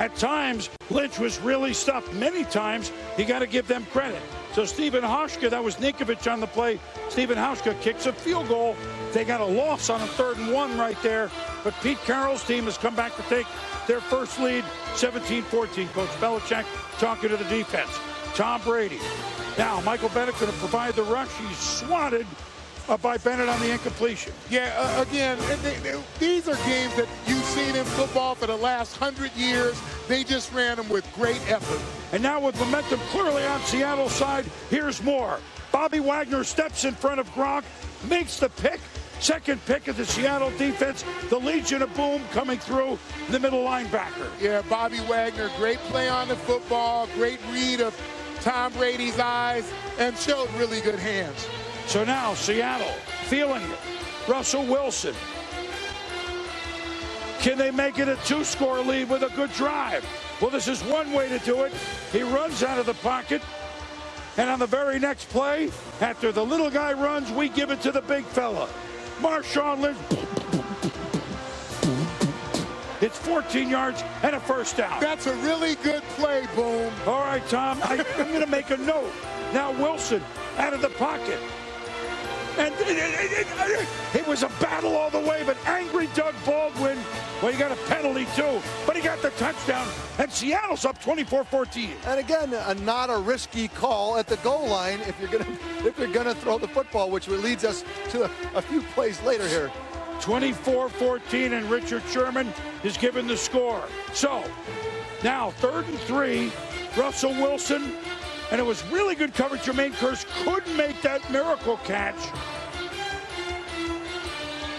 At times, Lynch was really stuffed. Many times, you got to give them credit. So Stephen Hauschka, that was Ninkovich on the play. Stephen Hauschka kicks a field goal. They got a loss on a 3rd and 1 right there. But Pete Carroll's team has come back to take their first lead, 17-14. Coach Belichick talking to the defense. Tom Brady. Now, Michael Bennett going to provide the rush. He's swatted by Bennett on the incompletion. Yeah, again, these are games that you've seen in football for the last 100 years. They just ran them with great effort. And now with momentum clearly on Seattle's side, here's more. Bobby Wagner steps in front of Gronk, makes the pick. Second pick of the Seattle defense. The Legion of Boom coming through the middle linebacker. Yeah, Bobby Wagner, great play on the football, great read of Tom Brady's eyes, and showed really good hands. So now Seattle feeling it. Russell Wilson. Can they make it a 2-score lead with a good drive? Well, this is one way to do it. He runs out of the pocket. And on the very next play, after the little guy runs, we give it to the big fella. Marshawn Lynch. It's 14 yards and a first down. That's a really good play, Boom. All right, Tom, I'm going to make a note. Now Wilson out of the pocket. And it was a battle all the way, but angry Doug Baldwin, well, he got a penalty too, but he got the touchdown, and Seattle's up 24-14. And again, not a risky call at the goal line if you're gonna throw the football, which leads us to a few plays later here. 24-14, and Richard Sherman is given the score. So now 3rd and 3, Russell Wilson. And it was really good coverage. Jermaine Kearse couldn't make that miracle catch.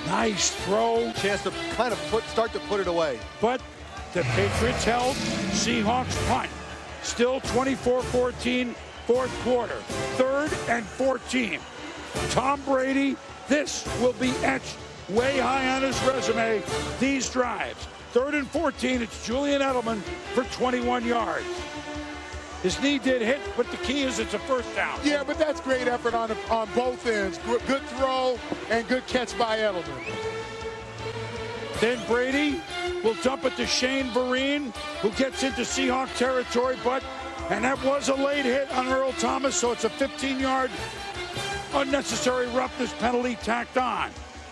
Nice throw. Chance to kind of start to put it away. But the Patriots held. Seahawks punt. Still 24-14, 4th quarter. 3rd and 14. Tom Brady, this will be etched way high on his resume, these drives. 3rd and 14, it's Julian Edelman for 21 yards. His knee did hit, but the key is it's a first down. Yeah, but that's great effort on both ends. Good throw and good catch by Edelman. Then Brady will dump it to Shane Vereen, who gets into Seahawk territory, and that was a late hit on Earl Thomas, so it's a 15-yard unnecessary roughness penalty tacked on.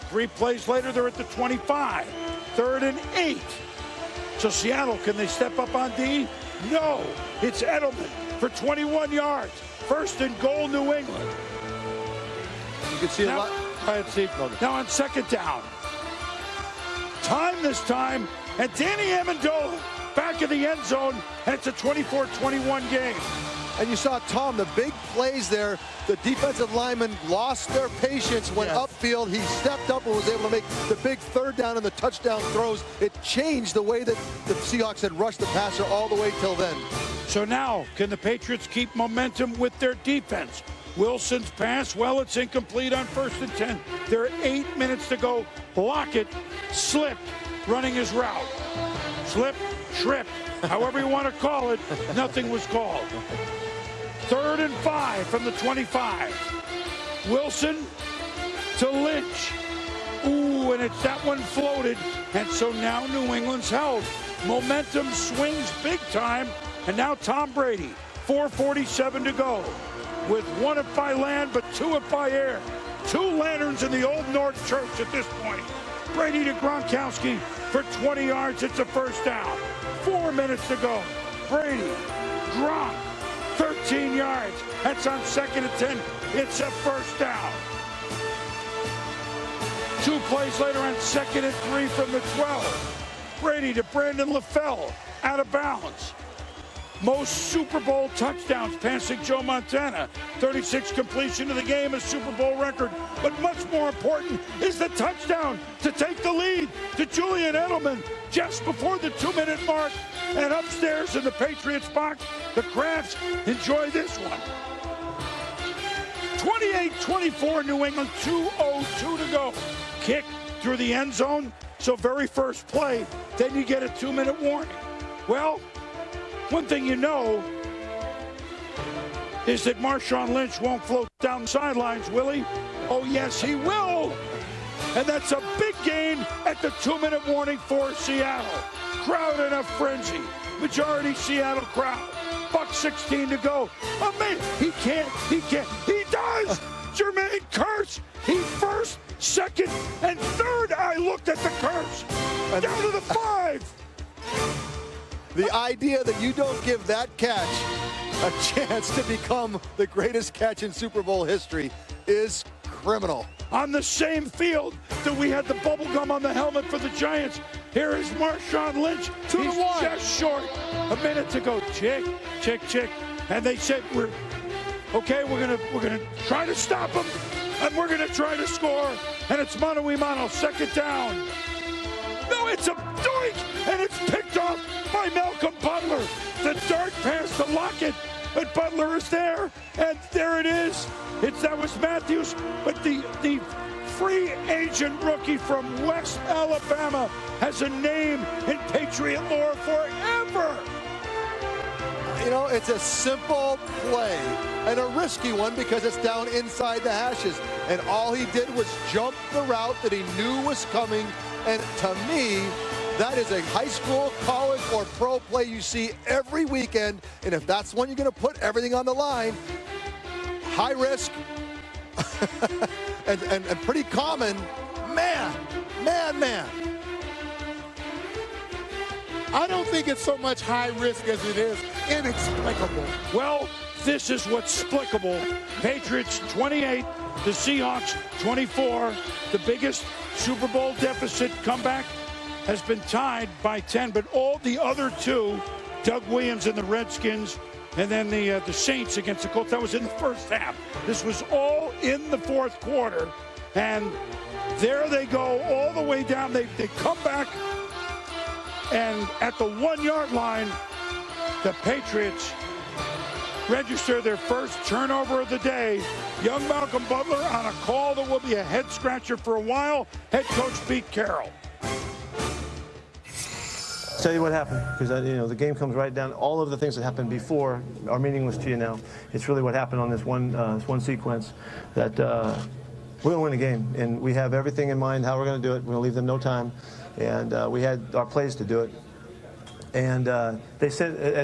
3 plays later, they're at the 25. 3rd and 8. So Seattle, can they step up on D? No, it's Edelman for 21 yards. 1st and goal, New England. You can see now, a lot. Go ahead, Steve. Now on 2nd down. Time this time, and Danny Amendola back in the end zone, and it's a 24-21 game. And you saw, Tom, the big plays there. The defensive linemen lost their patience, went upfield. He stepped up and was able to make the big 3rd down and the touchdown throws. It changed the way that the Seahawks had rushed the passer all the way till then. So now, can the Patriots keep momentum with their defense? Wilson's pass, well, it's incomplete on 1st and 10. There are 8 minutes to go. Lockett slipped running his route. Slip, tripped, however you want to call it, nothing was called. 3rd and 5 from the 25. Wilson to Lynch. Ooh, and it's that one floated. And so now New England's held. Momentum swings big time. And now Tom Brady, 4:47 to go. With 1 up by land, but 2 up by air. 2 lanterns in the Old North Church at this point. Brady to Gronkowski for 20 yards. It's a first down. 4 minutes to go. Brady, Gronk. 13 yards. That's on 2nd and 10. It's a first down. 2 plays later on 2nd and 3 from the 12. Brady to Brandon LaFell. Out of bounds. Most Super Bowl touchdowns passing Joe Montana. 36 completion of the game, a Super Bowl record. But much more important is the touchdown to take the lead to Julian Edelman just before the 2-minute mark. And upstairs in the Patriots box, the Crafts enjoy this one. 28-24 New England, 2:02 to go. Kick through the end zone, so very first play, then you get a 2-minute warning. Well, one thing you know is that Marshawn Lynch won't float down the sidelines, will he? Oh, yes, he will. And that's a big gain at the 2-minute warning for Seattle. Crowd in a frenzy. majority Seattle crowd. Buck 16 to go. Oh, man, he does! Jermaine Kearse, he first, second, and third. I looked at the Kearse. Down to the 5. The idea that you don't give that catch a chance to become the greatest catch in Super Bowl history is criminal. On the same field that we had the bubble gum on the helmet for the Giants, here is Marshawn Lynch. He's just short. A minute to go. Chick. And they said, we're gonna try to stop him, and we're gonna try to score. And it's mano a mano, second down. No, it's a doink, and it's picked off by Malcolm Butler. The dart pass to Lockett, but Butler is there, and there it is. That was Matthews, but the free agent rookie from West Alabama has a name in Patriot lore forever. You know, it's a simple play and a risky one because it's down inside the hashes. And all he did was jump the route that he knew was coming. And to me, that is a high school, college, or pro play you see every weekend. And if that's when you're going to put everything on the line, high risk and pretty common, man. I don't think it's so much high risk as it is inexplicable. Well, this is what's explicable. Patriots 28, the Seahawks 24. The biggest Super Bowl deficit comeback has been tied by 10, but all the other two, Doug Williams and the Redskins, and then the Saints against the Colts, that was in the first half. This was all in the fourth quarter, and there they go all the way down. They come back, and at the 1 yard line, the Patriots register their first turnover of the day. Young Malcolm Butler on a call that will be a head scratcher for a while. Head coach Pete Carroll. Tell you what happened, because the game comes right down. All of the things that happened before are meaningless to you now. It's really what happened on this one sequence that we're going to win the game, and we have everything in mind how we're going to do it. We're going to leave them no time, and we had our plays to do it. And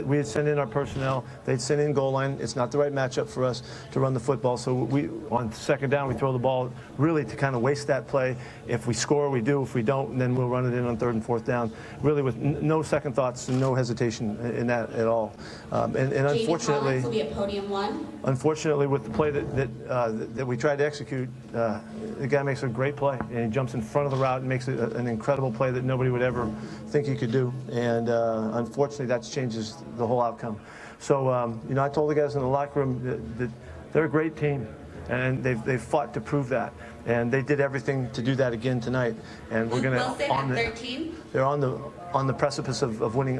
we had sent in our personnel. They'd sent in goal line. It's not the right matchup for us to run the football. So on second down, we throw the ball really to kind of waste that play. If we score, we do. If we don't, then we'll run it in on third and fourth down. Really with no second thoughts and no hesitation in that at all. And unfortunately, will be at podium 1. Unfortunately, with the play that we tried to execute, the guy makes a great play, and he jumps in front of the route and makes an incredible play that nobody would ever think he could do. And unfortunately, that changes the whole outcome. So, I told the guys in the locker room that they're a great team, and they've fought to prove that, and they did everything to do that again tonight. And we're going to they're on the precipice of winning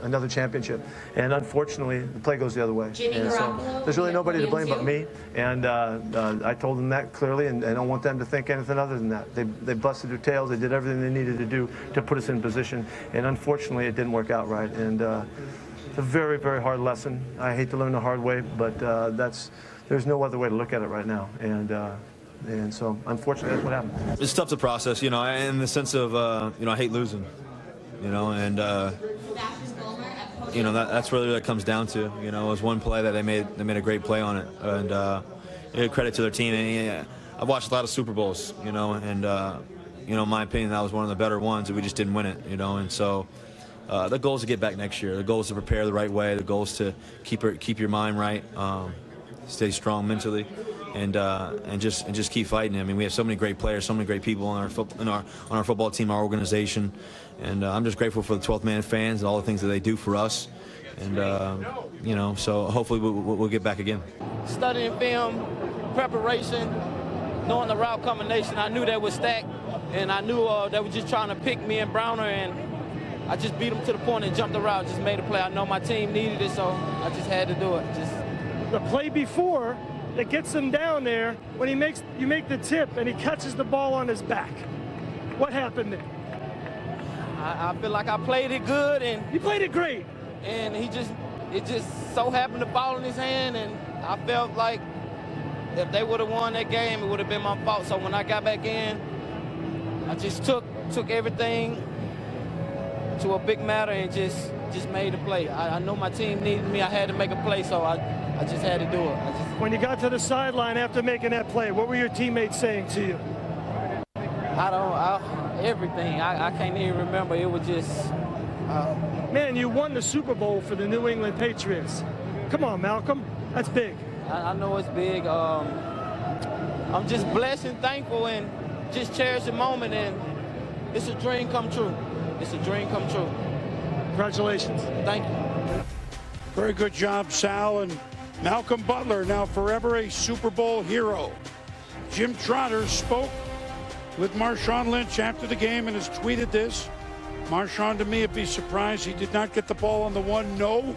another championship, and unfortunately, the play goes the other way. And so there's really nobody to blame but me, and I told them that clearly, and I don't want them to think anything other than that. They busted their tails. They did everything they needed to do to put us in position, and unfortunately, it didn't work out right. And it's a very, very hard lesson. I hate to learn the hard way, but there's no other way to look at it right now. And so, unfortunately, that's what happened. It's tough to process, in the sense of, I hate losing, and, that's really what it comes down to. It was one play that they made a great play on it, and credit to their team. And, I've watched a lot of Super Bowls, and, in my opinion, that was one of the better ones, and we just didn't win it, and so the goal is to get back next year. The goal is to prepare the right way. The goal is to keep your mind right, stay strong mentally. And just keep fighting. I mean, we have so many great players, so many great people on our football team, our organization, and I'm just grateful for the 12th Man fans and all the things that they do for us. And so hopefully we'll get back again. Studying film, preparation, knowing the route combination, I knew they were stacked, and I knew they were just trying to pick me and Browner, and I just beat them to the point and jumped the route, just made a play. I know my team needed it, so I just had to do it. The play before that gets him down there, when you make the tip and he catches the ball on his back. What happened there? I feel like I played it good, and you played it great. And it just so happened to fall in his hand, and I felt like if they would have won that game, it would have been my fault. So when I got back in, I just took everything to a big matter and just just made a play. I know my team needed me. I had to make a play, so I just had to do it. When you got to the sideline after making that play, what were your teammates saying to you? Everything. I can't even remember. It was just... Man, you won the Super Bowl for the New England Patriots. Come on, Malcolm. That's big. I know it's big. I'm just blessed and thankful and just cherish the moment, and it's a dream come true. It's a dream come true. Congratulations. Thank you. Very good job, Sal. And Malcolm Butler, now forever a Super Bowl hero. Jim Trotter spoke with Marshawn Lynch after the game and has tweeted this. Marshawn, to me, would be surprised he did not get the ball on the one. No,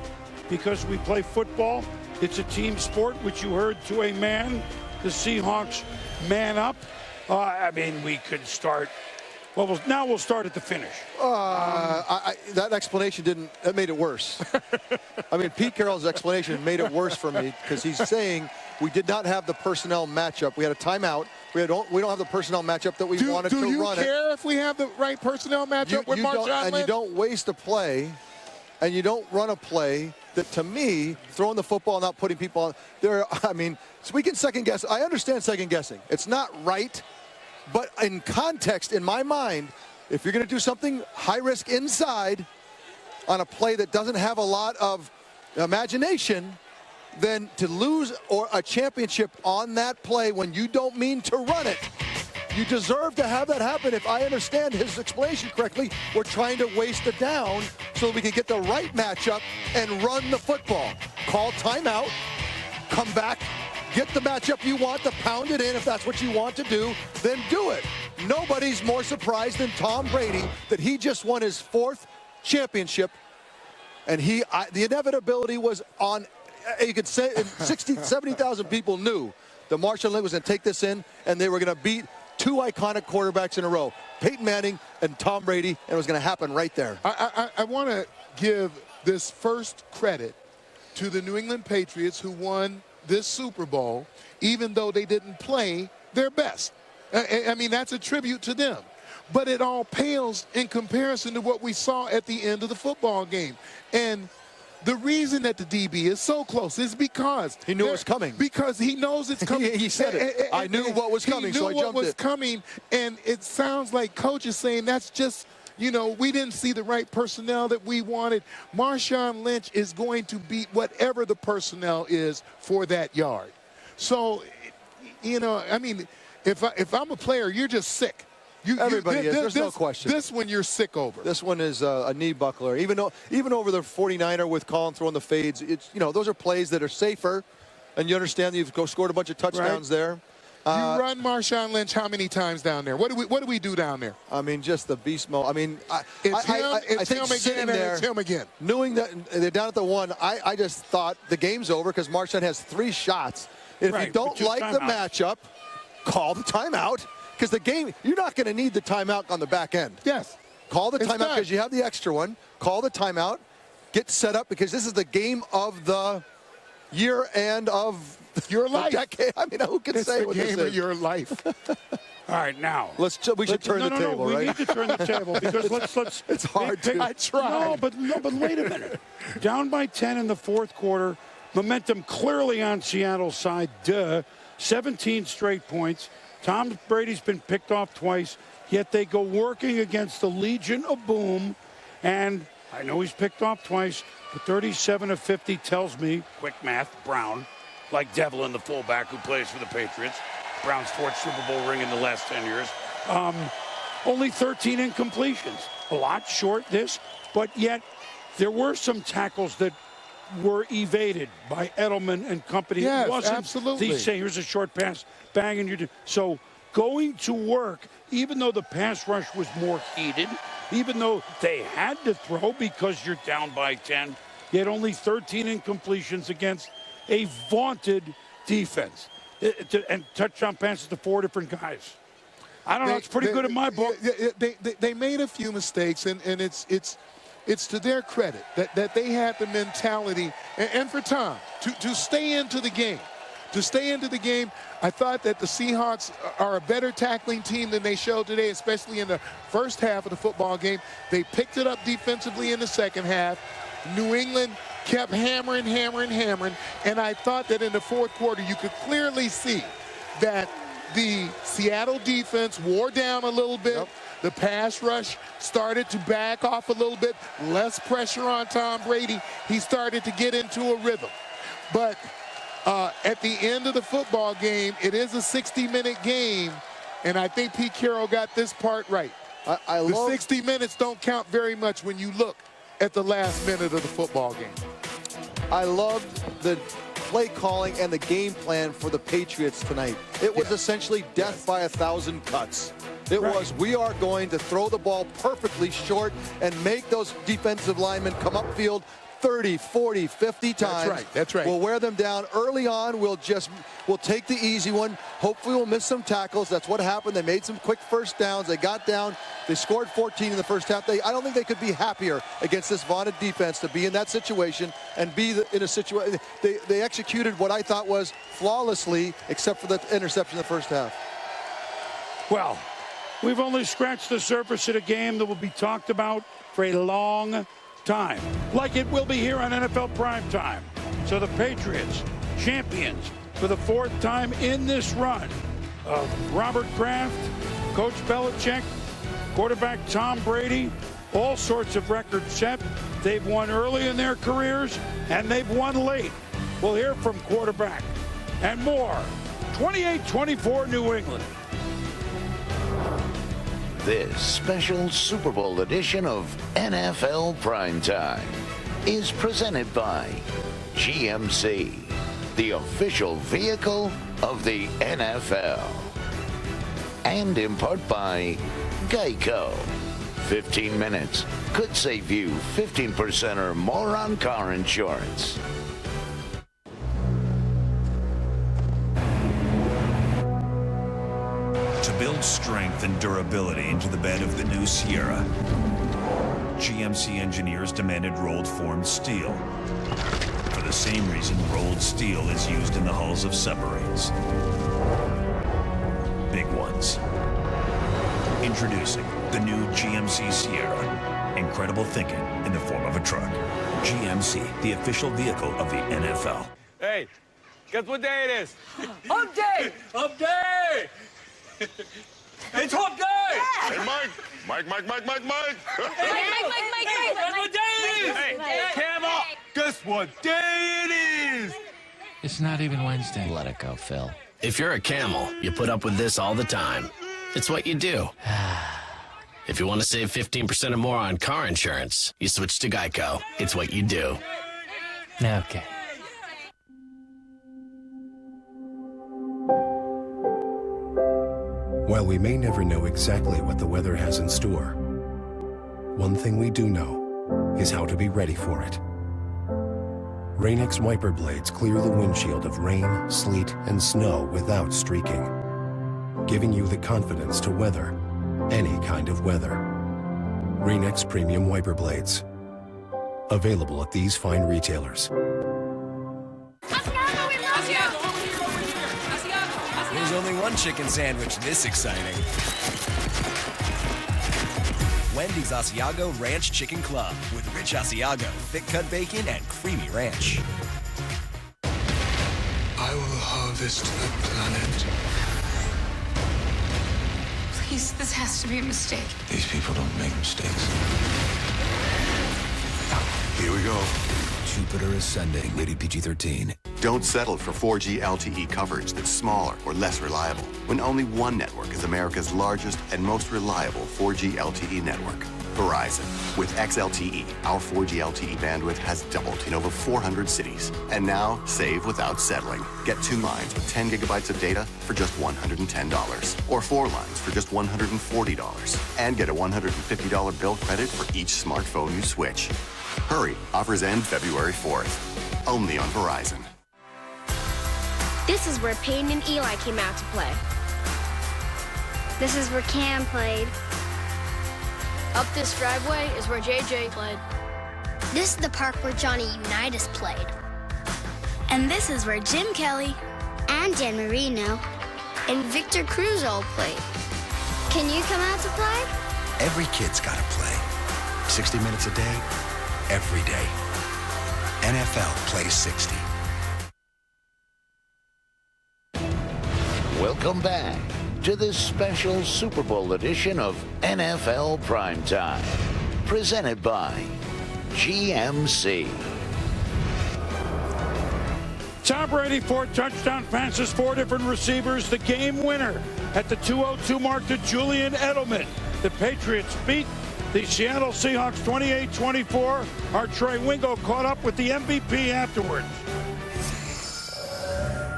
because we play football. It's a team sport, which you heard to a man. The Seahawks man up. I mean, we could start. Well, now we'll start at the finish. That explanation that made it worse. I mean, Pete Carroll's explanation made it worse for me because he's saying we did not have the personnel matchup. We had a timeout. We don't have the personnel matchup that we wanted to run it. Do you care if we have the right personnel matchup with Marshawn Lynch? And you don't waste a play, and you don't run a play that, to me, throwing the football and not putting people on there. I mean, so we can second guess. I understand second guessing. It's not right. But in context, in my mind, if you're going to do something high risk inside on a play that doesn't have a lot of imagination, then to lose a championship on that play when you don't mean to run it, you deserve to have that happen. If I understand his explanation correctly, we're trying to waste it down so that we can get the right matchup and run the football. Call timeout, come back, get the matchup you want to pound it in. If that's what you want to do, then do it. Nobody's more surprised than Tom Brady that he just won his 4th championship. And the inevitability was on, you could say 70,000 people knew that Marshawn Lynch was going to take this in and they were going to beat 2 iconic quarterbacks in a row, Peyton Manning and Tom Brady, and it was going to happen right there. I want to give this first credit to the New England Patriots who won this Super Bowl, even though they didn't play their best. I mean, that's a tribute to them. But it all pales in comparison to what we saw at the end of the football game. And the reason that the DB is so close is because he knew it was coming. Because he knows it's coming. He said it. I knew what was coming, so I jumped it. He knew what was coming, and it sounds like Coach is saying that's just, you know, we didn't see the right personnel that we wanted. Marshawn Lynch is going to beat whatever the personnel is for that yard. So, you know, I mean, if I'm a player, you're just sick. Everybody is. There's no question. This one you're sick over. This one is a knee buckler. Even over the 49er with Colin throwing the fades, it's, you know, those are plays that are safer, and you understand that you've scored a bunch of touchdowns there. You run Marshawn Lynch how many times down there? What do we do down there? I mean, just the beast mode. I mean, it's him again. Knowing that they're down at the 1, I just thought the game's over because Marshawn has 3 shots. And if you don't like the matchup, call the timeout. Because the game, you're not going to need the timeout on the back end. Yes. Call the timeout because you have the extra one. Call the timeout. Get set up because this is the game of the year and of your life. Decade. I mean, who can say what this is? It's the game of your life. All right, now. We should turn the table, right? We need to turn the table because let's. It's hard to. I try. No, but wait a minute. Down by 10 in the 4th quarter. Momentum clearly on Seattle's side. 17 straight points. Tom Brady's been picked off twice, yet they go working against the Legion of Boom. And I know he's picked off twice, but 37 of 50 tells me, quick math, Brown, like Devlin, the fullback who plays for the Patriots. Brown's 4th Super Bowl ring in the last 10 years. Only 13 incompletions. A lot short this, but yet there were some tackles that were evaded by Edelman and company. Yes, it wasn't absolutely. Say, here's a short pass, bang, and you're so going to work, even though the pass rush was more heated, even though they had to throw because you're down by 10, yet only 13 incompletions against a vaunted defense. And touchdown passes to 4 different guys. I don't know. It's pretty good in my book. They made a few mistakes, and it's to their credit that they had the mentality, and for Tom, to stay into the game. to stay into the game, I thought that the Seahawks are a better tackling team than they showed today, especially in the first half of the football game. They picked it up defensively in the second half. New England kept hammering, and I thought that in the fourth quarter you could clearly see that the Seattle defense wore down a little bit. Yep. The pass rush started to back off a little bit, less pressure on Tom Brady. He started to get into a rhythm. But at the end of the football game, it is a 60-minute game, and I think Pete Carroll got this part right. The 60 minutes don't count very much when you look at the last minute of the football game. I loved the play calling and the game plan for the Patriots tonight. It was essentially death by 1,000 cuts. It was, we are going to throw the ball perfectly short and make those defensive linemen come upfield 30, 40, 50 times. That's right. We'll wear them down early on. We'll take the easy one. Hopefully we'll miss some tackles. That's what happened. They made some quick first downs. They got down. They scored 14 in the first half. I don't think they could be happier against this vaunted defense to be in that situation and be in a situation. They executed what I thought was flawlessly, except for the interception in the first half. Well, we've only scratched the surface of a game that will be talked about for a long time, like it will be here on NFL Primetime. So the Patriots, champions for the fourth time in this run of Robert Kraft, Coach Belichick, quarterback Tom Brady, all sorts of records set. They've won early in their careers, and they've won late. We'll hear from quarterback and more. 28-24 New England. This special Super Bowl edition of NFL Primetime is presented by GMC, the official vehicle of the NFL. And in part by Geico. 15 minutes could save you 15% or more on car insurance. To build strength and durability into the bed of the new Sierra, GMC engineers demanded rolled formed steel. For the same reason rolled steel is used in the hulls of submarines. Big ones. Introducing the new GMC Sierra. Incredible thinking in the form of a truck. GMC, the official vehicle of the NFL. Hey, guess what day it is? Hump day! Hump day! It's hump day! Yeah. Hey, Mike! Mike! Mike! Guess what day it is? Hey, Camel! Guess what day it is? It's not even Wednesday. Let it go, Phil. If you're a camel, you put up with this all the time. It's what you do. If you want to save 15% or more on car insurance, you switch to Geico. It's what you do. Okay. While we may never know exactly what the weather has in store, one thing we do know is how to be ready for it. Rain-X wiper blades clear the windshield of rain, sleet, and snow without streaking, giving you the confidence to weather any kind of weather. Rain-X Premium Wiper Blades. Available at these fine retailers. There's only one chicken sandwich this exciting. Wendy's Asiago Ranch Chicken Club with rich Asiago, thick cut bacon, and creamy ranch. I will harvest the planet. Please, this has to be a mistake. These people don't make mistakes. Here we go. Jupiter Ascending, rated PG-13. Don't settle for 4G LTE coverage that's smaller or less reliable when only one network is America's largest and most reliable 4G LTE network. Verizon. With XLTE, our 4G LTE bandwidth has doubled in over 400 cities. And now, save without settling. Get 2 lines with 10 gigabytes of data for just $110. Or 4 lines for just $140. And get a $150 bill credit for each smartphone you switch. Hurry, offers end February 4th. Only on Verizon. This is where Peyton and Eli came out to play. This is where Cam played. Up this driveway is where JJ played. This is the park where Johnny Unitas played. And this is where Jim Kelly and Dan Marino and Victor Cruz all played. Can you come out to play? Every kid's got to play. 60 minutes a day, every day. NFL plays 60. Welcome back to this special Super Bowl edition of NFL Primetime, presented by GMC. Tom Brady, 4 touchdown passes, 4 different receivers. The game winner at the 2:02 mark to Julian Edelman. The Patriots beat the Seattle Seahawks 28-24. Our Trey Wingo caught up with the MVP afterwards.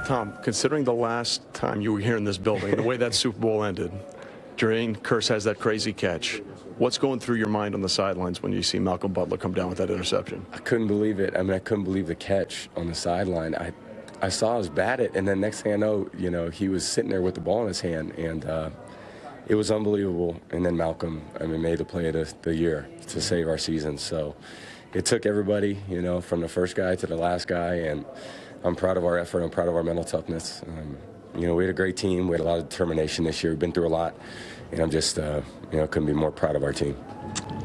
Tom, considering the last time you were here in this building, the way that Super Bowl ended, Drain Kearse has that crazy catch. What's going through your mind on the sidelines when you see Malcolm Butler come down with that interception? I couldn't believe it. I mean, I couldn't believe the catch on the sideline. I saw us bat it, and then next thing I know, he was sitting there with the ball in his hand, and it was unbelievable. And then Malcolm, made the play of the year to save our season. So it took everybody, from the first guy to the last guy, and I'm proud of our effort. I'm proud of our mental toughness. We had a great team. We had a lot of determination this year. We've been through a lot, and I'm just, couldn't be more proud of our team.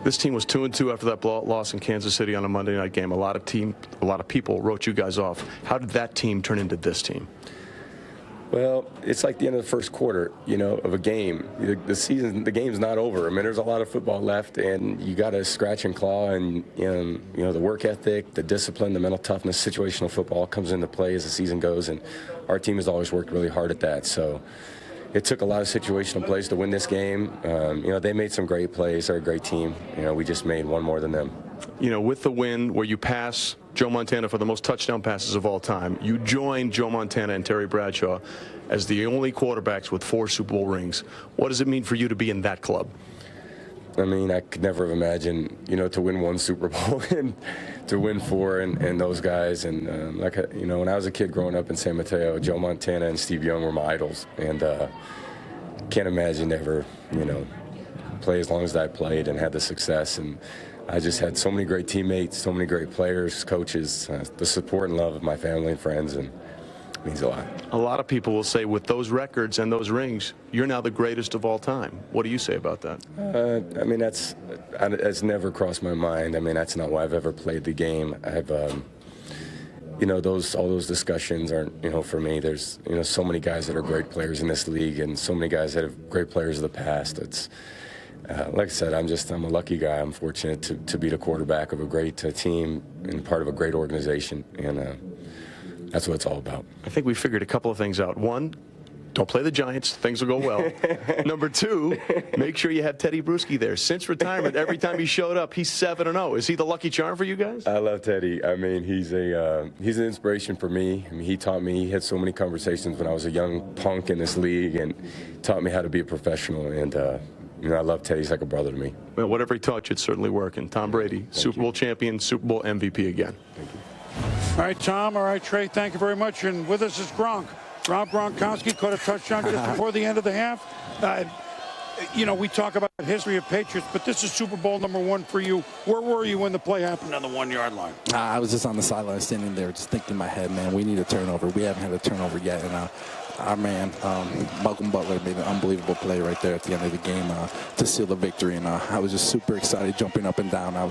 This team was 2-2 after that loss in Kansas City on a Monday night game. A lot of people wrote you guys off. How did that team turn into this team? Well, it's like the end of the first quarter, of a game. The game's not over. There's a lot of football left, and you got to scratch and claw, and the work ethic, the discipline, the mental toughness, situational football comes into play as the season goes, and our team has always worked really hard at that. So it took a lot of situational plays to win this game. They made some great plays. They're a great team. We just made one more than them. With the win where you pass Joe Montana for the most touchdown passes of all time, you joined Joe Montana and Terry Bradshaw as the only quarterbacks with 4 Super Bowl rings. What does it mean for you to be in that club? I could never have imagined, to win 1 Super Bowl and to win 4 and those guys. And when I was a kid growing up in San Mateo, Joe Montana and Steve Young were my idols. And can't imagine ever, play as long as I played and had the success. And I just had so many great teammates, so many great players, coaches, the support and love of my family and friends, and it means a lot. A lot of people will say with those records and those rings, you're now the greatest of all time. What do you say about that? That's never crossed my mind. That's not why I've ever played the game. I've, all those discussions aren't, for me. There's, so many guys that are great players in this league, and so many guys that have great players of the past. It's like I said, I'm a lucky guy. I'm fortunate to be the quarterback of a great team and part of a great organization, and that's what it's all about. I think we figured a couple of things out. 1, don't play the Giants. Things will go well. Number 2, make sure you have Teddy Bruschi there. Since retirement, every time he showed up, he's 7-0. Is he the lucky charm for you guys? I love Teddy. He's an inspiration for me. He taught me. He had so many conversations when I was a young punk in this league, and taught me how to be a professional. And I love Teddy. He's like a brother to me. Well, whatever he taught you, it's certainly working. Tom Brady, Super Bowl champion, Super Bowl MVP again. Thank you. All right, Tom. All right, Trey. Thank you very much. And with us is Gronk. Rob Gronkowski caught a touchdown just before the end of the half. We talk about the history of Patriots, but this is Super Bowl #1 for you. Where were you when the play happened on the 1-yard line? I was just on the sideline standing there just thinking in my head, man, we need a turnover. We haven't had a turnover yet. And our man, Malcolm Butler, made an unbelievable play right there at the end of the game to seal the victory. And I was just super excited, jumping up and down. I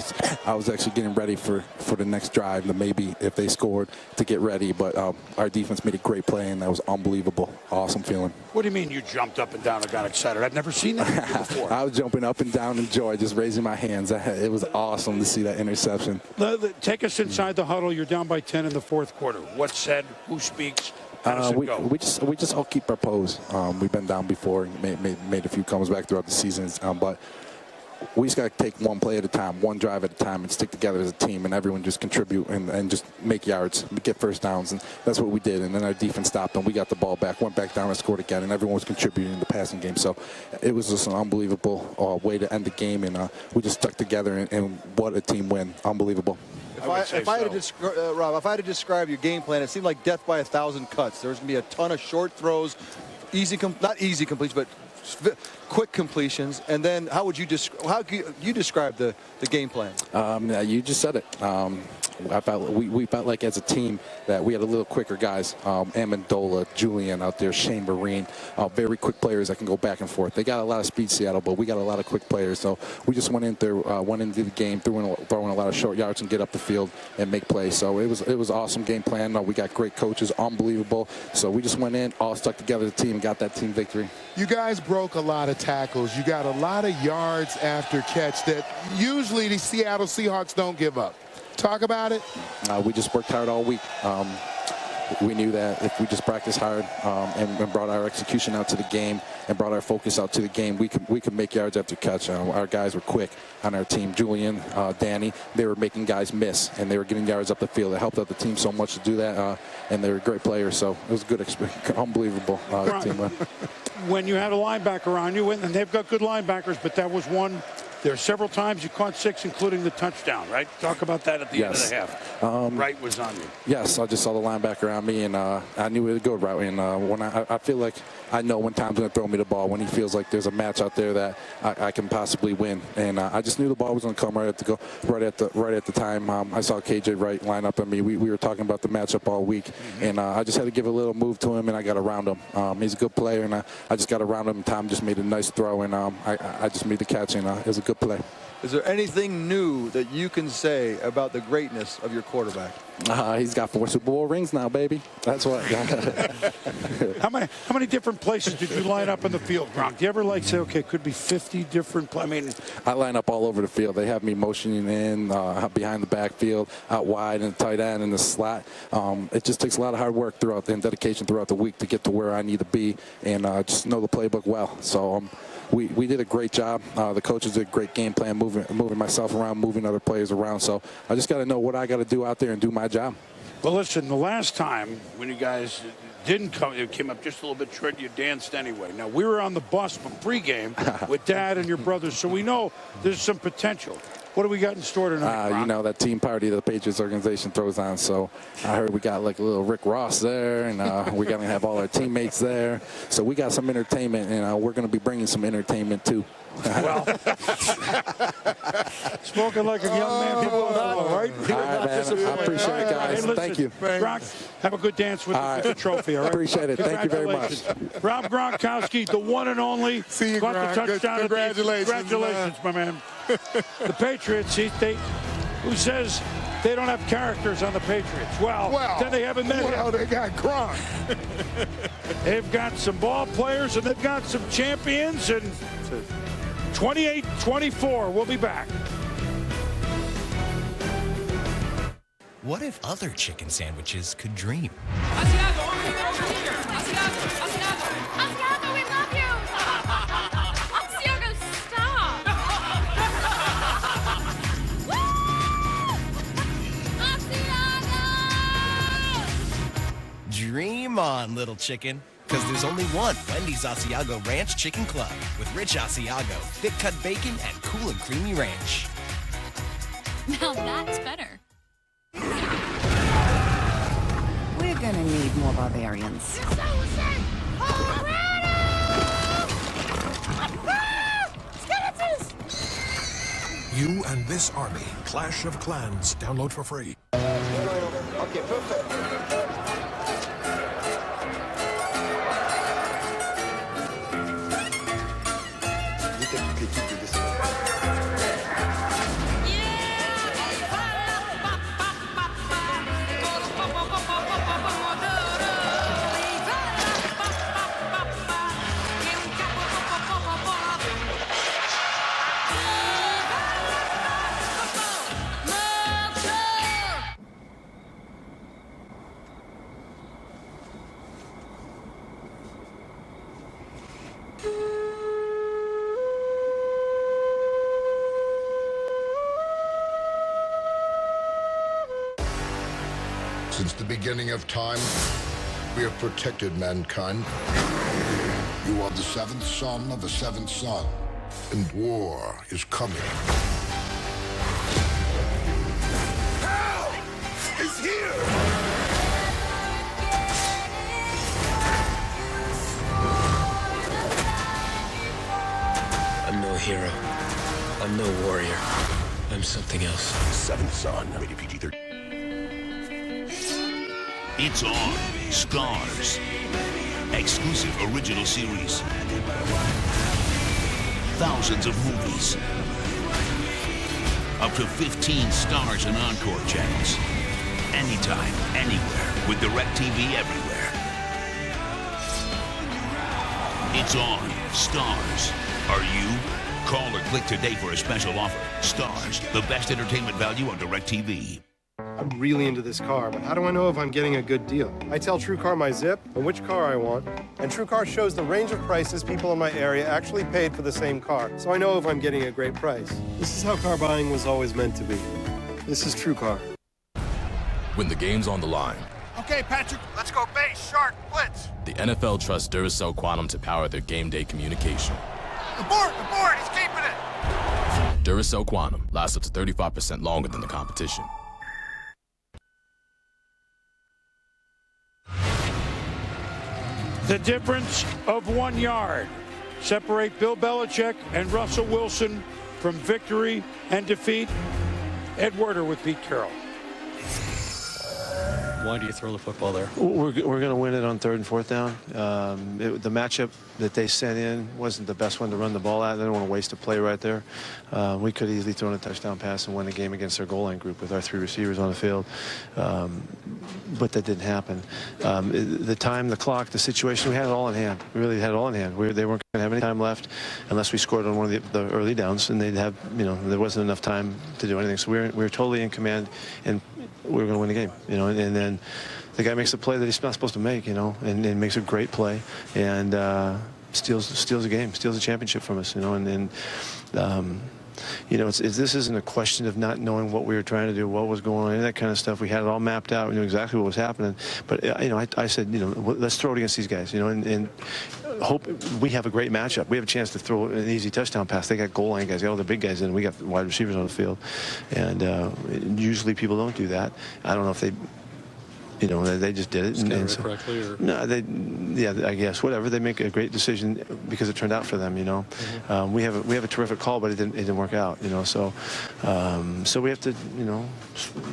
was actually getting ready for the next drive, to maybe if they scored, to get ready. But our defense made a great play, and that was unbelievable. Awesome feeling. What do you mean you jumped up and down and got excited? I've never seen that before. I was jumping up and down in joy, just raising my hands. It was awesome to see that interception. Take us inside the huddle. You're down by 10 in the fourth quarter. What's said? Who speaks? We just all keep our pose. We've been down before, made a few comes back throughout the seasons, but we just got to take one play at a time, one drive at a time, and stick together as a team, and everyone just contribute and just make yards, get first downs, and that's what we did. And then our defense stopped, and we got the ball back, went back down and scored again, and everyone was contributing in the passing game. So it was just an unbelievable way to end the game, and we just stuck together, and what a team win. Unbelievable. If I had to describe your game plan, it seemed like death by 1,000 cuts. There was going to be a ton of short throws, not easy completions, but quick completions. And then how would you describe the game plan? You just said it. we felt like as a team that we had a little quicker guys. Amendola, Julian out there, Shane Marine, very quick players that can go back and forth. They got a lot of speed, Seattle, but we got a lot of quick players. So we just went into the game, throwing a lot of short yards and get up the field and make plays. So it was an awesome game plan. We got great coaches, unbelievable. So we just went in, all stuck together as a team, and got that team victory. You guys broke a lot of tackles. You got a lot of yards after catch that usually the Seattle Seahawks don't give up. Talk about it. We just worked hard all week. We knew that if we just practiced hard and brought our execution out to the game and brought our focus out to the game, we could make yards after catch. Our guys were quick on our team. Julian, Danny, they were making guys miss, and they were getting yards up the field. It helped out the team so much to do that, and they were great players. So it was a good experience, unbelievable team win. When you had a linebacker on you, and they've got good linebackers, but that was one. There are several times you caught 6, including the touchdown, right? Talk about that at the end of the half. Wright was on you. Yes, I just saw the linebacker on me, and I knew it was a good route. And when I feel like I know when Tom's going to throw me the ball, when he feels like there's a match out there that I can possibly win. And I just knew the ball was going to come right at the time. I saw KJ Wright line up on me. We were talking about the matchup all week, and I just had to give a little move to him, and I got around him. He's a good player, and I just got around him. And Tom just made a nice throw, and I just made the catch, and it was a good play. Is there anything new that you can say about the greatness of your quarterback? He's got 4 Super Bowl rings now, baby. That's what. How many different places did you line up in the field, Gronk? Do you ever say, okay, it could be 50 different? I line up all over the field. They have me motioning in behind the backfield, out wide, in the tight end, in the slot. It just takes a lot of hard work and dedication throughout the week to get to where I need to be, and just know the playbook well. So we did a great job. The coaches did a great game plan, moving myself around, moving other players around. So I just got to know what I got to do out there and do my job. Well, listen, the last time when you guys didn't come, it came up just a little bit short, you danced anyway. Now, we were on the bus from pregame with Dad and your brothers, so we know there's some potential. What do we got in store tonight, you know, that team party that the Patriots organization throws on. So I heard we got like a little Rick Ross there, and we're going to have all our teammates there. So we got some entertainment, and we're going to be bringing some entertainment, too. Well, spoken like a young man before, right? All right, man. I appreciate it, guys. Hey, listen, thank you. Gronk, have a good dance with the trophy, all right? Appreciate it. Thank you very much. Rob Gronkowski, the one and only. See you, got Gronk. the touchdown. Congratulations. Congratulations, my man. The Patriots, who says they don't have characters on the Patriots? Well, then they haven't met him. Well, they got Gronk. They've got some ball players, and they've got some champions, and 28-24. We'll be back. What if other chicken sandwiches could dream? Asiago, we love you! Asiago, stop! Asiago! Dream on, little chicken. Because there's only one Wendy's Asiago Ranch Chicken Club with rich Asiago, thick-cut bacon, and cool and creamy ranch. Now that's better. We're gonna need more barbarians. You and this army. Clash of Clans. Download for free. Okay, perfect. Since the beginning of time, we have protected mankind. You are the seventh son of the seventh son, and war is coming. Hell is here! I'm no hero. I'm no warrior. I'm something else. Seventh son, rated PG-13. It's on. Stars. Exclusive original series. Thousands of movies. Up to 15 Stars and Encore channels. Anytime, anywhere, with DirecTV everywhere. It's on. Stars. Are you? Call or click today for a special offer. Stars, the best entertainment value on DirecTV. I'm really into this car, but how do I know if I'm getting a good deal? I tell TrueCar my zip and which car I want, and TrueCar shows the range of prices people in my area actually paid for the same car, so I know if I'm getting a great price. This is how car buying was always meant to be. This is TrueCar. When the game's on the line. Okay, Patrick, let's go base, shark, blitz. The NFL trusts Duracell Quantum to power their game day communication. The board, he's keeping it. Duracell Quantum lasts up to 35% longer than the competition. The difference of 1 yard. Separate Bill Belichick and Russell Wilson from victory and defeat. Ed Werder with Pete Carroll. Why do you throw the football there? We're going to win it on 3rd and 4th down. The matchup that they sent in wasn't the best one to run the ball at. They don't want to waste a play right there. We could easily throw a touchdown pass and win the game against their goal line group with our 3 receivers on the field. But that didn't happen. The time, the clock, the situation, we had it all in hand. We really had it all in hand. They weren't going to have any time left unless we scored on one of the early downs, and they'd have, there wasn't enough time to do anything. So we were totally in command, and we were going to win the game, and then the guy makes a play that he's not supposed to make, and makes a great play, and steals a game, steals a championship from us, this isn't a question of not knowing what we were trying to do, what was going on, any of that kind of stuff. We had it all mapped out. We knew exactly what was happening. But, I said, let's throw it against these guys, and hope we have a great matchup. We have a chance to throw an easy touchdown pass. They got goal line guys, they got all the big guys in. We got wide receivers on the field. And usually people don't do that. I don't know if they... they just did it. And so, correctly, or? No, I guess, whatever. They make a great decision because it turned out for them, We have a terrific call, but it didn't work out, so we have to,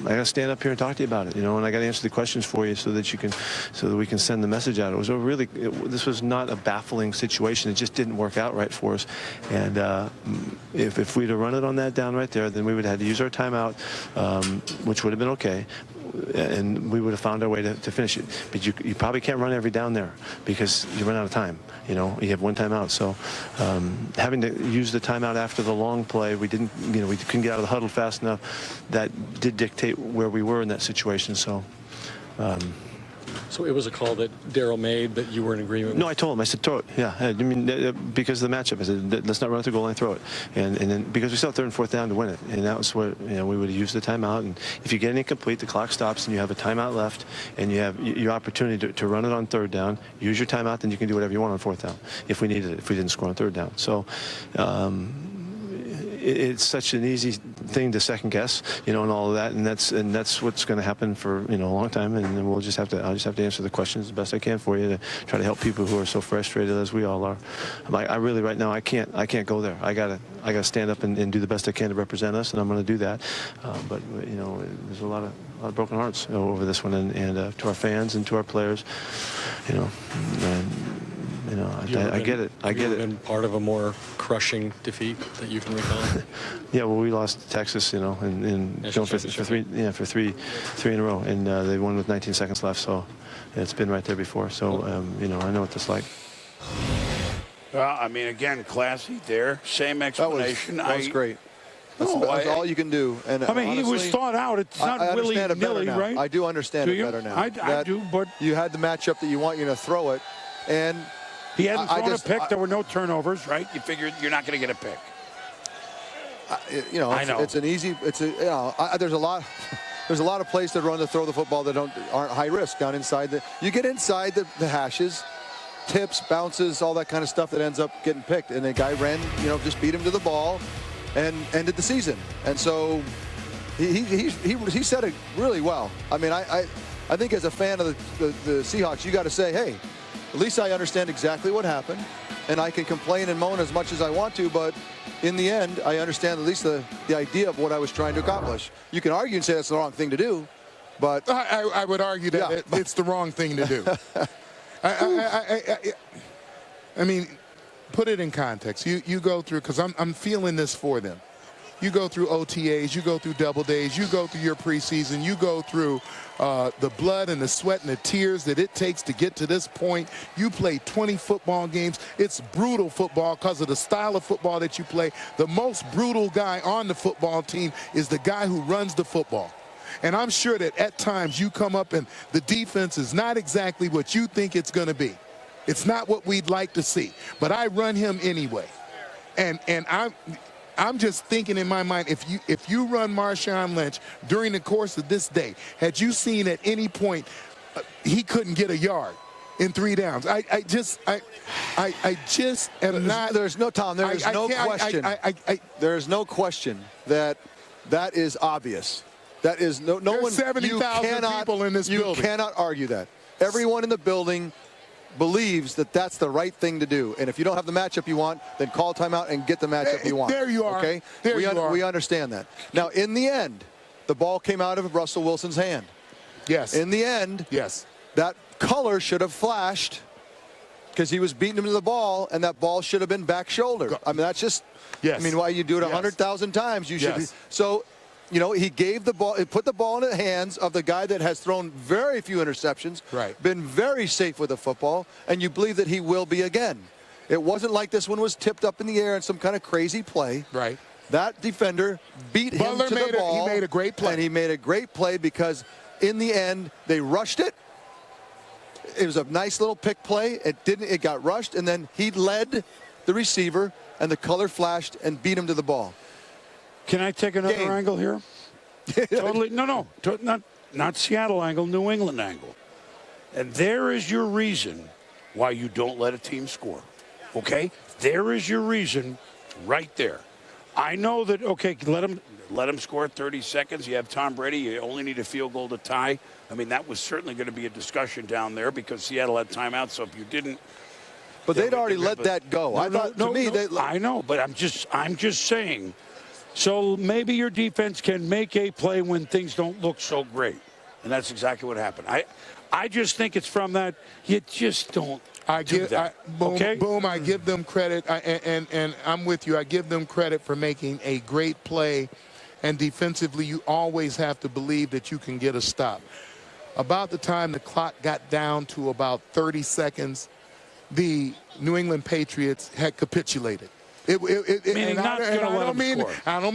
I got to stand up here and talk to you about it, and I got to answer the questions for you so that we can send the message out. This was not a baffling situation. It just didn't work out right for us. And if we'd have run it on that down right there, then we would have had to use our timeout, which would have been okay. And we would have found our way to finish it. But you probably can't run every down there because you run out of time. You have one timeout. So having to use the timeout after the long play, we couldn't get out of the huddle fast enough. That did dictate where we were in that situation. So. So it was a call that Darryl made that you were in agreement with? No, I told him. I said, throw it. Yeah, because of the matchup. I said, let's not run at the goal line, throw it. And then because we still have 3rd and 4th down to win it. And that was what, we would have used the timeout. And if you get an incomplete, the clock stops and you have a timeout left and you have your opportunity to run it on 3rd down, use your timeout, then you can do whatever you want on 4th down if we needed it, if we didn't score on 3rd down. So, it's such an easy thing to second guess, and all of that, and that's what's going to happen for a long time, and then I'll just have to answer the questions the best I can for you to try to help people who are so frustrated as we all are. I really right now I can't go there. I gotta stand up and do the best I can to represent us, and I'm going to do that. But there's a lot of broken hearts over this one, and to our fans and to our players, I get it. I get it. Been part of a more crushing defeat that you can recall? Yeah, well, we lost to Texas, and for three in a row, and they won with 19 seconds left. So it's been right there before. So I know what that's like. Well, again, classy there. Same explanation. That was great. That's all you can do. And honestly, he was thought out. It's not willy-nilly, right? I do understand it better now. I do, but you had the matchup that you want you to throw it, and he hadn't thrown a pick. There were no turnovers, right? You figured you're not going to get a pick. I know. It's an easy. There's a lot of plays to run to throw the football that aren't high risk down inside. You get inside the hashes, tips, bounces, all that kind of stuff that ends up getting picked. And the guy ran, just beat him to the ball, and ended the season. And so he said it really well. I think as a fan of the Seahawks, you got to say, hey, at least I understand exactly what happened, and I can complain and moan as much as I want to, but in the end, I understand at least the idea of what I was trying to accomplish. You can argue and say that's the wrong thing to do, But I would argue that it's the wrong thing to do. I mean, put it in context. You go through, because I'm feeling this for them. You go through OTAs, you go through double days, you go through your preseason, you go through the blood and the sweat and the tears that it takes to get to this point. You play 20 football games. It's brutal football because of the style of football that you play. The most brutal guy on the football team is the guy who runs the football. And I'm sure that at times you come up and the defense is not exactly what you think it's going to be. It's not what we'd like to see. But I run him anyway. And I'm just thinking in my mind, if you run Marshawn Lynch during the course of this day, had you seen at any point he couldn't get a yard in 3 downs? I just am not. There's no, Tom, there is no question. There is no question that is obvious. That is no one. 70,000 people in this building. You cannot argue that. Everyone in the building believes that that's the right thing to do. And if you don't have the matchup you want, then call timeout and get the matchup you want. There you are. Okay? There you are. We understand that. Now, in the end, the ball came out of Russell Wilson's hand. Yes. In the end, yes, that color should have flashed because he was beating him to the ball, and that ball should have been back shoulder. I mean, that's just, yes. I mean, why you do it 100,000 times, you should be. So, you know, he gave the ball, he put the ball in the hands of the guy that has thrown very few interceptions, been very safe with the football, and you believe that he will be again. It wasn't like this one was tipped up in the air in some kind of crazy play. Right. That defender beat him to the ball. He made a great play. And he made a great play because in the end, they rushed it. It was a nice little pick play. It got rushed, and then he led the receiver, and the color flashed and beat him to the ball. Can I take another angle here? Totally. No. Not Seattle angle, New England angle. And there is your reason why you don't let a team score. Okay? There is your reason right there. I know that, okay, let him score 30 seconds. You have Tom Brady. You only need a field goal to tie. I mean, that was certainly going to be a discussion down there because Seattle had timeout. So if you didn't. But they'd already let that go. I know, but I'm just saying. So maybe your defense can make a play when things don't look so great. And that's exactly what happened. I just think it's from that you just don't do that. Boom, I give them credit. And I'm with you. I give them credit for making a great play. And defensively, you always have to believe that you can get a stop. About the time the clock got down to about 30 seconds, the New England Patriots had capitulated. I don't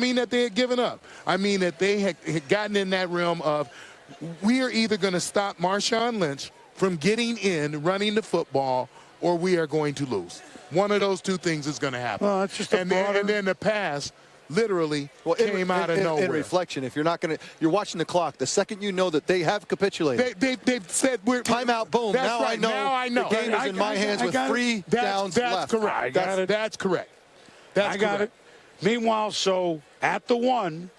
mean that they had given up. I mean that they had gotten in that realm of we are either going to stop Marshawn Lynch from getting in, running the football, or we are going to lose. One of those two things is going to happen. Well, that's just and then the pass literally came out of nowhere. In reflection, if you're not going to, you're watching the clock. The second you know that they have capitulated, they've said we're timeout. Boom. Now right. I know. The game is in my hands with 3 downs left. Correct. That's correct. I got it. Meanwhile, so at the 1,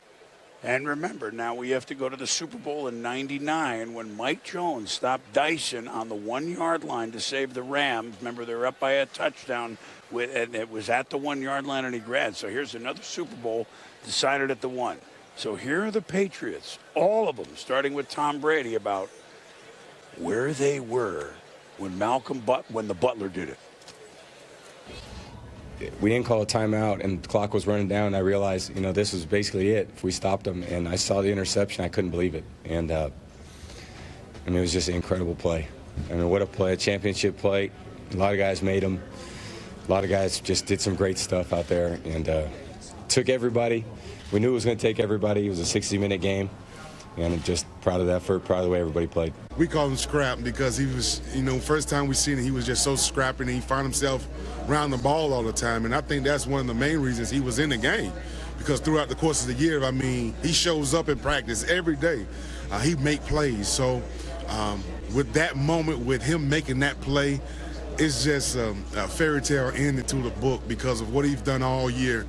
and remember, now we have to go to the Super Bowl in '99 when Mike Jones stopped Dyson on the 1-yard line to save the Rams. Remember, they're up by a touchdown, and it was at the 1-yard line, and he grabbed. So here's another Super Bowl decided at the 1. So here are the Patriots, all of them, starting with Tom Brady, about where they were when the Butler did it. We didn't call a timeout, and the clock was running down. I realized, this was basically it. If we stopped them, and I saw the interception, I couldn't believe it. And it was just an incredible play. I mean, what a play, a championship play. A lot of guys made them. A lot of guys just did some great stuff out there, and took everybody. We knew it was going to take everybody. It was a 60-minute game, and I'm just proud of the effort, proud of the way everybody played. We call him Scrap because he was, first time we seen him, he was just so scrappy, and he found himself around the ball all the time. And I think that's one of the main reasons he was in the game, because throughout the course of the year, I mean, he shows up in practice every day. He make plays. So with that moment, with him making that play, it's just a fairy tale ending to the book because of what he's done all year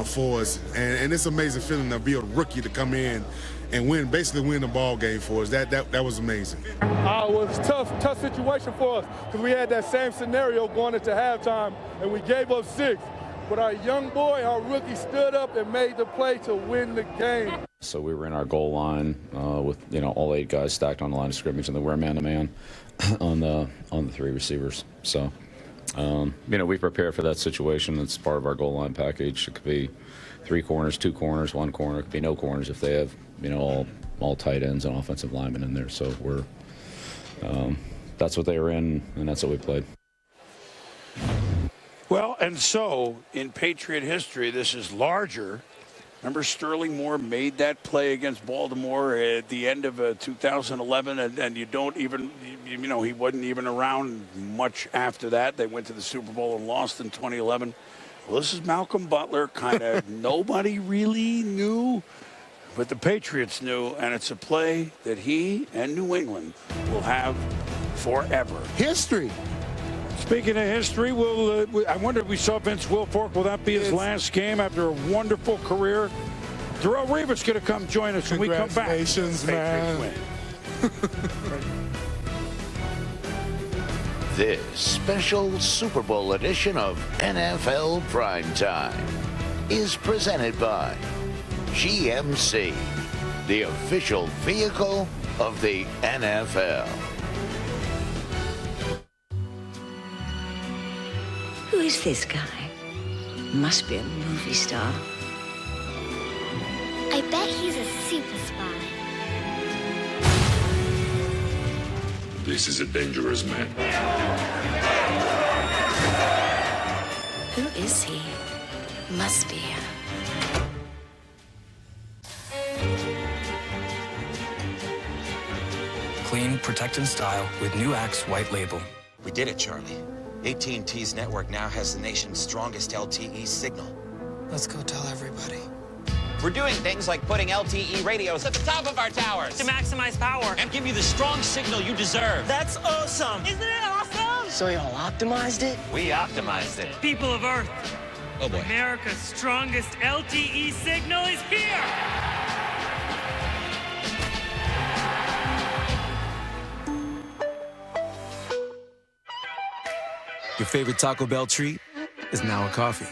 for us. And it's an amazing feeling to be a rookie to come in and basically win the ball game for us. That was amazing. It was a tough situation for us because we had that same scenario going into halftime, and we gave up 6. but our young boy, our rookie, stood up and made the play to win the game. So we were in our goal line with all 8 guys stacked on the line of scrimmage, and then we're man-to-man on the 3 receivers. So we prepare for that situation. It's part of our goal line package. It could be 3 corners, 2 corners, 1 corner. It could be no corners if they have all tight ends and offensive linemen in there. So we're that's what they were in, and that's what we played. Well, and so in Patriot history, this is larger. Remember, Sterling Moore made that play against Baltimore at the end of 2011, and you don't even, he wasn't even around much after that. They went to the Super Bowl and lost in 2011. Well, this is Malcolm Butler, kind of nobody really knew, but the Patriots knew, and it's a play that he and New England will have forever. History. Speaking of history, I wonder if we saw Vince Wilfork. Will that be his last game after a wonderful career? Darrelle Revis going to come join us when we come back. Congratulations, man. This special Super Bowl edition of NFL Primetime is presented by GMC, the official vehicle of the NFL. Who is this guy? Must be a movie star. I bet he's a super spy. This is a dangerous man. Who is he? Must be. Clean, protect, and style with new Axe White Label. We did it, Charlie. AT&T's network now has the nation's strongest LTE signal. Let's go tell everybody. We're doing things like putting LTE radios at the top of our towers to maximize power and give you the strong signal you deserve. That's awesome. Isn't it awesome? So y'all optimized it? We optimized it. People of Earth. Oh, boy. America's strongest LTE signal is here. Your favorite Taco Bell treat is now a coffee.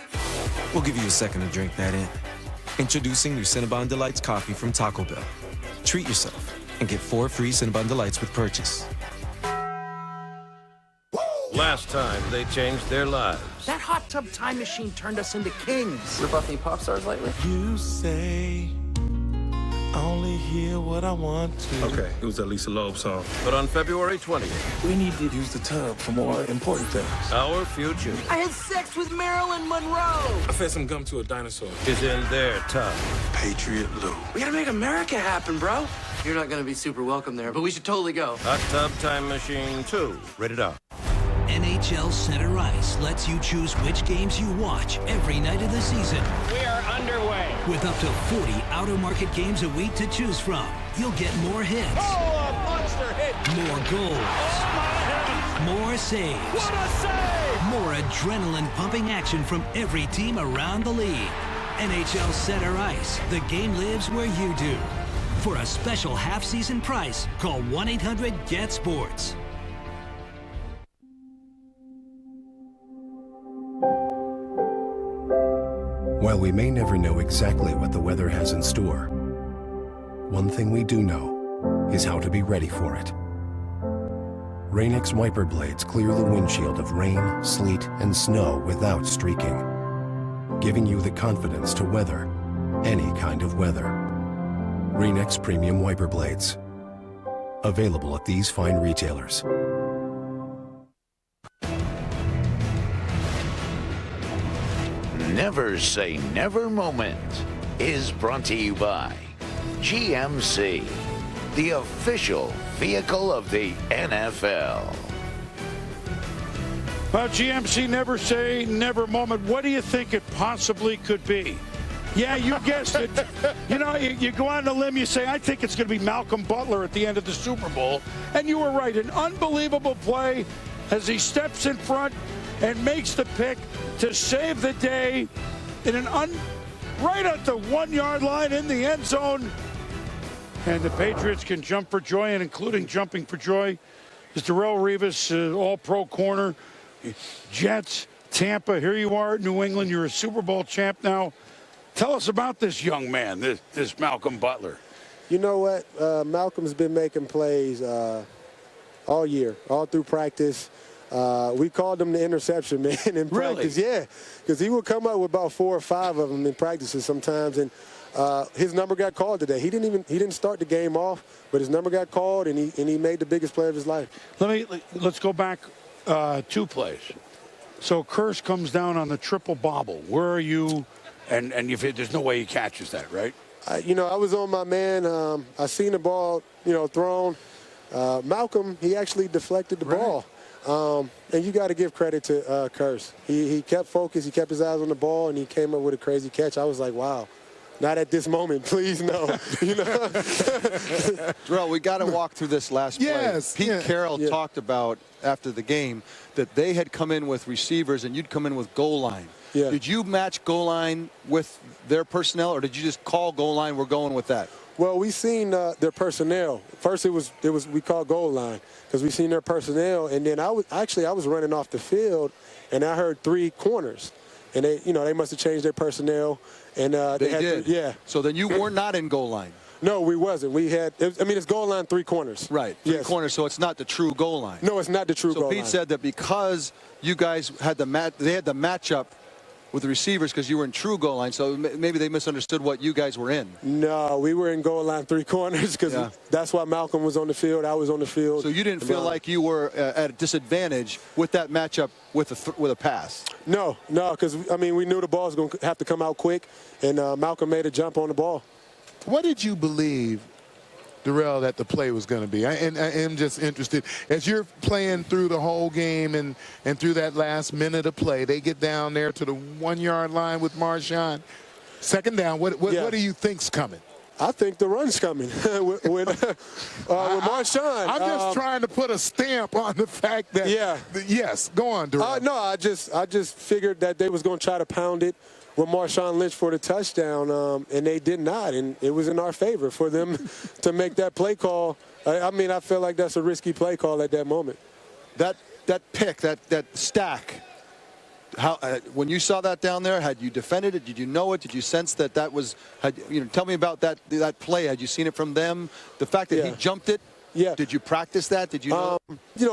We'll give you a second to drink that in. Introducing new Cinnabon Delights coffee from Taco Bell. Treat yourself and get 4 free Cinnabon Delights with purchase. Last time they changed their lives. That hot tub time machine turned us into kings. Rip off any pop stars lately? You say I only hear what I want to. Okay, it was that Lisa Loeb song. But on February 20th, We need to use the tub for more important things. our future I had sex with Marilyn Monroe. I fed some gum to a dinosaur. is in their tub. Patriot Lou. We gotta make America happen, bro. You're not gonna be super welcome there, but we should totally go. Hot Tub Time Machine 2, rated R. NHL Center Ice lets you choose which games you watch every night of the season. We are underway. With up to 40 out-of-market games a week to choose from, you'll get more hits, Oh, a monster hit. more goals, more saves, What a save. more adrenaline-pumping action from every team around the league. NHL Center Ice, the game lives where you do. For a special half-season price, call 1-800-GET-SPORTS. While we may never know exactly what the weather has in store, one thing we do know is how to be ready for it. Rain-X wiper blades clear the windshield of rain, sleet, and snow without streaking, giving you the confidence to weather any kind of weather. Rain-X premium wiper blades. Available at these fine retailers. Never Say Never moment is brought to you by GMC, the official vehicle of the NFL. Well, GMC Never Say Never moment. What do you think it possibly could be? Yeah, you guessed it. You go on a limb, you say, I think it's going to be Malcolm Butler at the end of the Super Bowl. And you were right. An unbelievable play as he steps in front and makes the pick to save the day in right at the 1-yard line in the end zone. And the Patriots can jump for joy, and including jumping for joy is Darrelle Revis, all-pro corner. Jets Tampa, here you are, New England. You're a Super Bowl champ now. Tell us about this young man, this Malcolm Butler. You know what? Malcolm's been making plays all year, all through practice. We called him the interception man in practice. Really? Yeah, because he would come up with about 4 or 5 of them in practices sometimes, and his number got called today. He didn't start the game off, but his number got called, and he made the biggest play of his life. Let's go back 2 plays. So Kearse comes down on the triple bobble. Where are you? And there's no way he catches that, right? I was on my man. I seen the ball, thrown. Malcolm, he actually deflected the ball. And you got to give credit to Kearse. He kept focused. He kept his eyes on the ball, and he came up with a crazy catch. I was like, wow. Not at this moment, please, no. Terrell, we got to walk through this last play. Pete Carroll talked about after the game that they had come in with receivers and you'd come in with goal line. Yeah. Did you match goal line with their personnel, or did you just call goal line, we're going with that? Well, we seen their personnel. First, it was we called goal line because we seen their personnel, and then I was running off the field, and I heard 3 corners, and they must have changed their personnel, and they did. Yeah. So then you were not in goal line. No, we wasn't. It's goal line 3 corners. Right, 3 corners. So it's not the true goal line. No, it's not the true goal line. So Pete said that because you guys had they had the matchup with the receivers because you were in true goal line, so maybe they misunderstood what you guys were in. No, we were in goal line 3 corners because that's why Malcolm was on the field. I was on the field. So you didn't feel like you were at a disadvantage with that matchup with a pass? No, because we knew the ball was going to have to come out quick, and Malcolm made a jump on the ball. What did you believe, Darrell, that the play was going to be? I am just interested. As you're playing through the whole game and through that last minute of play, they get down there to the 1-yard line with Marshawn. Second down, what do you think's coming? I think the run's coming with Marshawn. I'm just trying to put a stamp on the fact that, yes, go on, Darrell. No, I just figured that they was going to try to pound it with Marshawn Lynch for the touchdown, and they did not, and it was in our favor for them to make that play call. I feel like that's a risky play call at that moment. That pick, that stack, when you saw that down there, had you defended it? Did you know it? Did you sense that was? Tell me about that play. Had you seen it from them? The fact that he jumped it. Yeah. Did you practice that? Did you know?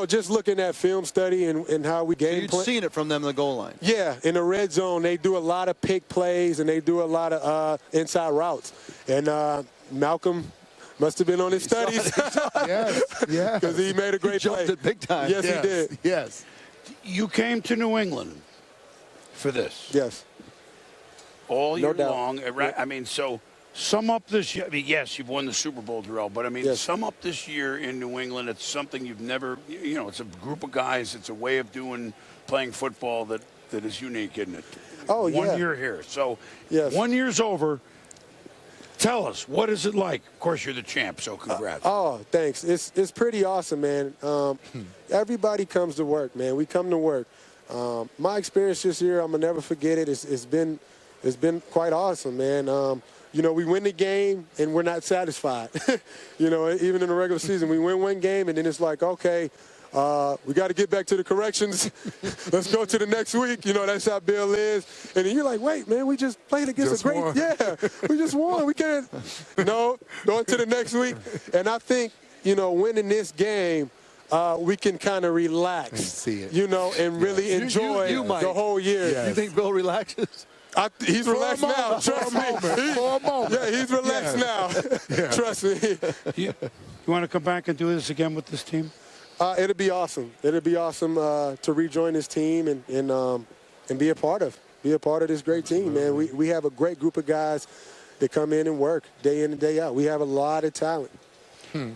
Just looking at film study and how we game play. So you'd seen it from them in the goal line. Yeah, in the red zone, they do a lot of pick plays and they do a lot of inside routes. And Malcolm must have been on his studies. Yes. Because he made a great play. He jumped it big time. Yes, he did. Yes. You came to New England for this. Yes. All year long. Right? So sum up this year. Yes, you've won the Super Bowl, Darrell, but sum up this year in New England. It's something you've never, it's a group of guys. It's a way of playing football that is unique, isn't it? Oh, yeah. 1 year here. So 1 year's over. Tell us, what is it like? Of course, you're the champ, so congrats. Thanks. It's pretty awesome, man. Everybody comes to work, man. We come to work. My experience this year, I'm gonna never forget it. It's been quite awesome, man. We win the game and we're not satisfied. Even in the regular season, we win one game and then it's like, okay, we got to get back to the corrections. Let's go to the next week. That's how Bill is. And then you're like, wait, man, we just played against a great. Won. Yeah, we just won. We can't. No, going to the next week. And I think, winning this game, we can kind of relax. And see it. And really enjoy the whole year. Yes. You think Bill relaxes? He's relaxed now. Trust me. For a moment. Yeah, he's relaxed now. Trust me. You want to come back and do this again with this team? It'll be awesome. It'll be awesome to rejoin this team and be a part of this great team, man. We have a great group of guys that come in and work day in and day out. We have a lot of talent.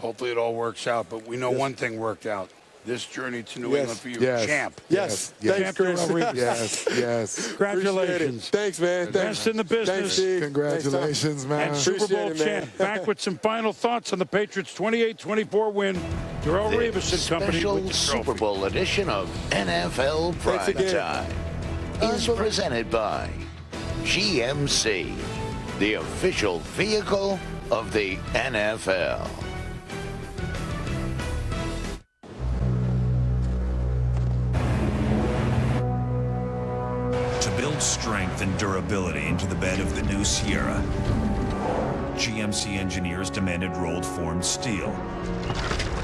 Hopefully it all works out, but we know one thing worked out. This journey to New England for you, champ. Yes. Thanks, Chris. Yes. Congratulations. Thanks, man. Best in the business. Thanks, Congratulations, man. And Super Bowl champ. Back with some final thoughts on the Patriots' 28-24 win. Darrell Revis and company with the Special Super Bowl edition of NFL Prime Time is presented by GMC, the official vehicle of the NFL. Build strength and durability into the bed of the new Sierra. GMC engineers demanded rolled formed steel.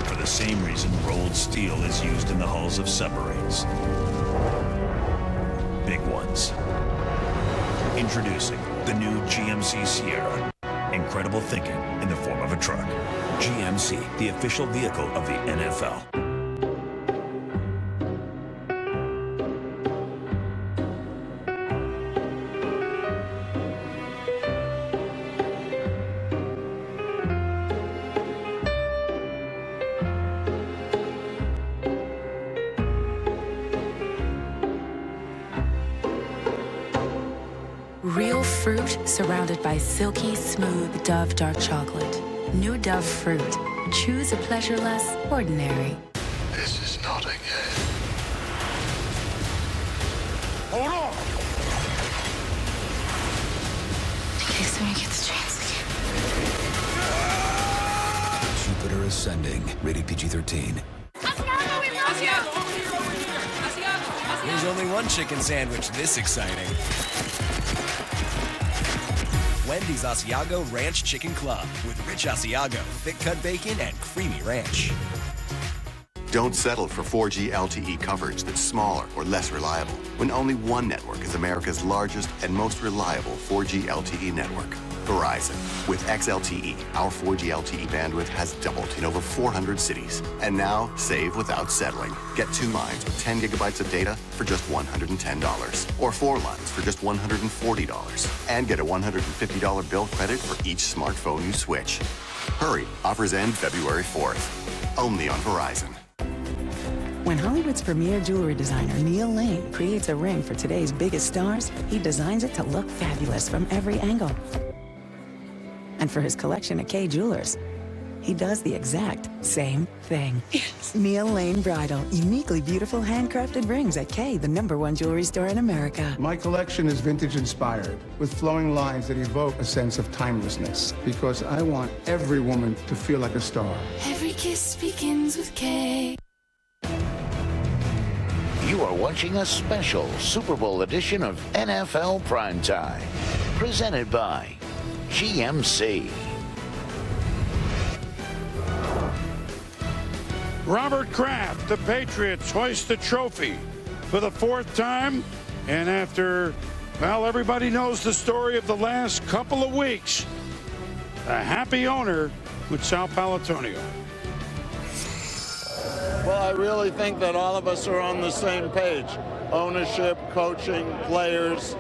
For the same reason rolled steel is used in the hulls of submarines. Big ones. Introducing the new GMC Sierra. Incredible thinking in the form of a truck. GMC, the official vehicle of the NFL. Real fruit surrounded by silky, smooth Dove dark chocolate. New Dove fruit. Choose a pleasure less ordinary. This is not a game. Hold on! In case when I get the chance again. Jupiter Ascending, rated PG-13. There's only one chicken sandwich this exciting. Wendy's Asiago Ranch Chicken Club with rich Asiago, thick cut bacon, and creamy ranch. Don't settle for 4G LTE coverage that's smaller or less reliable when only one network is America's largest and most reliable 4G LTE network, Verizon. With XLTE, our 4G LTE bandwidth has doubled in over 400 cities. And now, save without settling. Get 2 lines with 10 gigabytes of data for just $110, or 4 lines for just $140, and get a $150 bill credit for each smartphone you switch. Hurry, offers end February 4th. Only on Verizon. When Hollywood's premier jewelry designer, Neil Lane, creates a ring for today's biggest stars, he designs it to look fabulous from every angle. And for his collection at Kay Jewelers, he does the exact same thing. Yes. Neil Lane Bridal, uniquely beautiful handcrafted rings at Kay, the #1 jewelry store in America. My collection is vintage inspired, with flowing lines that evoke a sense of timelessness, because I want every woman to feel like a star. Every kiss begins with K. You are watching a special Super Bowl edition of NFL Primetime, presented by GMC. Robert Kraft, the Patriots hoist the trophy for the 4th time. And after, well, everybody knows the story of the last couple of weeks. A happy owner with Sal Paolantonio. Well, I really think that all of us are on the same page. Ownership, coaching, players.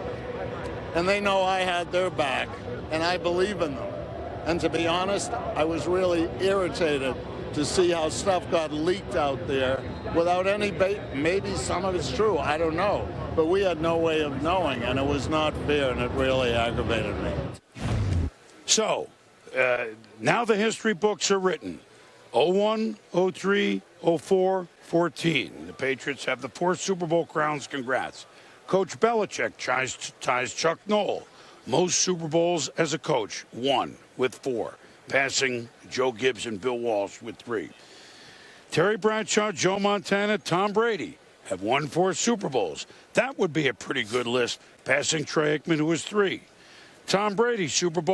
And they know I had their back, and I believe in them. And to be honest, I was really irritated to see how stuff got leaked out there without any maybe some of it's true, I don't know. But we had no way of knowing, and it was not fair, and it really aggravated me. So, now the history books are written. 01, 03, 04, 14. The Patriots have the 4 Super Bowl crowns. Congrats. Coach Belichick ties Chuck Noll. Most Super Bowls as a coach, 1 with 4. Passing Joe Gibbs and Bill Walsh with 3. Terry Bradshaw, Joe Montana, Tom Brady have won 4 Super Bowls. That would be a pretty good list, passing Troy Aikman, who was 3. Tom Brady, Super Bowl